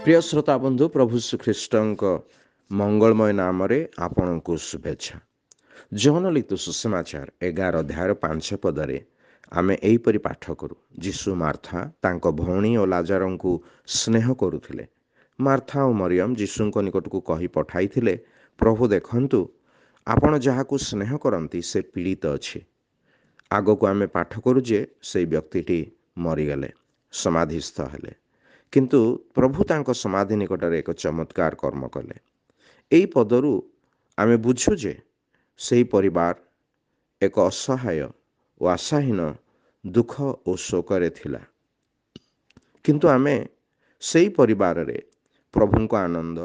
प्रिय श्रोता बंधु प्रभु श्रीख्रीष्टଙ୍କ ମଙ୍ଗଳମୟ ନାମରେ ଆପଣଙ୍କୁ ଶୁଭେଚ୍ଛା। ଯୌନ ଲିତୁ ସୁସମାଚାର 11 ଅଧ୍ୟାୟର 5 ପଦରେ ଆମେ ଏହିପରି ପାଠ କରୁ। ଯୀଶୁ ମାର୍ଥା ତାଙ୍କ ଭଉଣୀ ଓ ଲାଜାରଙ୍କୁ ସ୍ନେହ କରୁଥିଲେ। ମାର୍ଥା ଓ ମରିୟମ ଯୀଶୁଙ୍କ ନିକଟକୁ କହି ପଠାଇଥିଲେ, ପ୍ରଭୁ ଦେଖନ୍ତୁ, ଆପଣ ଯାହାକୁ ସ୍ନେହ କରନ୍ତି ସେ ପୀଡ଼ିତ ଅଛି। ଆଗକୁ ଆମେ ପାଠ କରୁ ଯେ ସେହି ବ୍ୟକ୍ତିଟି ମରିଗଲେ, ସମାଧିସ୍ଥ ହେଲେ। କିନ୍ତୁ ପ୍ରଭୁ ତାଙ୍କ ସମାଧି ନିକଟରେ ଏକ ଚମତ୍କାର କର୍ମ କଲେ। ଏହି ପଦରୁ ଆମେ ବୁଝୁ ଯେ ସେହି ପରିବାର ଏକ ଅସହାୟ ଓ ଆଶାହୀନ ଦୁଃଖ ଓ ଶୋକରେ ଥିଲା। କିନ୍ତୁ ଆମେ ସେହି ପରିବାରରେ ପ୍ରଭୁଙ୍କ ଆନନ୍ଦ,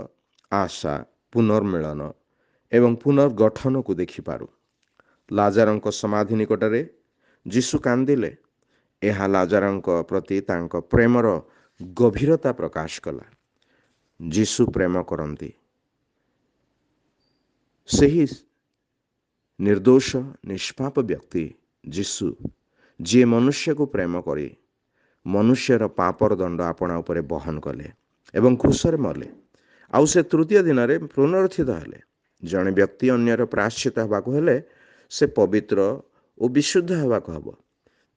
ଆଶା, ପୁନର୍ମିଳନ ଏବଂ ପୁନର୍ଗଠନକୁ ଦେଖିପାରୁ। ଲାଜାରଙ୍କ ସମାଧି ନିକଟରେ ଯୀଶୁ କାନ୍ଦିଲେ। ଏହା ଲାଜାରଙ୍କ ପ୍ରତି ତାଙ୍କ ପ୍ରେମର ଗଭୀରତା ପ୍ରକାଶ କଲା। ଯୀଶୁ ପ୍ରେମ କରନ୍ତି। ସେହି ନିର୍ଦ୍ଦୋଷ ନିଷ୍ପାପ ବ୍ୟକ୍ତି ଯୀଶୁ, ଯିଏ ମନୁଷ୍ୟକୁ ପ୍ରେମ କରି ମନୁଷ୍ୟର ପାପର ଦଣ୍ଡ ଆପଣା ଉପରେ ବହନ କଲେ ଏବଂ କ୍ରୁଶରେ ମଲେ, ଆଉ ସେ ତୃତୀୟ ଦିନରେ ପୁନରୁତ୍ଥିତ ହେଲେ। ଜଣେ ବ୍ୟକ୍ତି ଅନ୍ୟର ପ୍ରାୟଶ୍ଚିତ ହେବାକୁ ହେଲେ ସେ ପବିତ୍ର ଓ ବିଶୁଦ୍ଧ ହେବାକୁ ହେବ।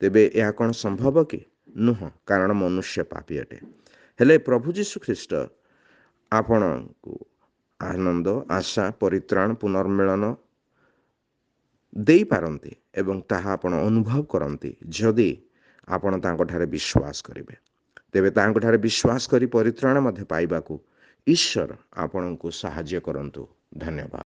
ତେବେ ଏହା କ'ଣ ସମ୍ଭବ କି? ନୁହଁ, କାରଣ ମନୁଷ୍ୟ ପାପୀ ଅଟେ। ହେଲେ ପ୍ରଭୁ ଯୀଶୁ ଖ୍ରୀଷ୍ଟ ଆପଣଙ୍କୁ ଆନନ୍ଦ, ଆଶା, ପରିତ୍ରାଣ, ପୁନର୍ମିଳନ ଦେଇପାରନ୍ତି ଏବଂ ତାହା ଆପଣ ଅନୁଭବ କରନ୍ତି ଯଦି ଆପଣ ତାଙ୍କଠାରେ ବିଶ୍ୱାସ କରିବେ। ତେବେ ତାଙ୍କଠାରେ ବିଶ୍ୱାସ କରି ପରିତ୍ରାଣ ମଧ୍ୟ ପାଇବାକୁ ଈଶ୍ୱର ଆପଣଙ୍କୁ ସାହାଯ୍ୟ କରନ୍ତୁ। ଧନ୍ୟବାଦ।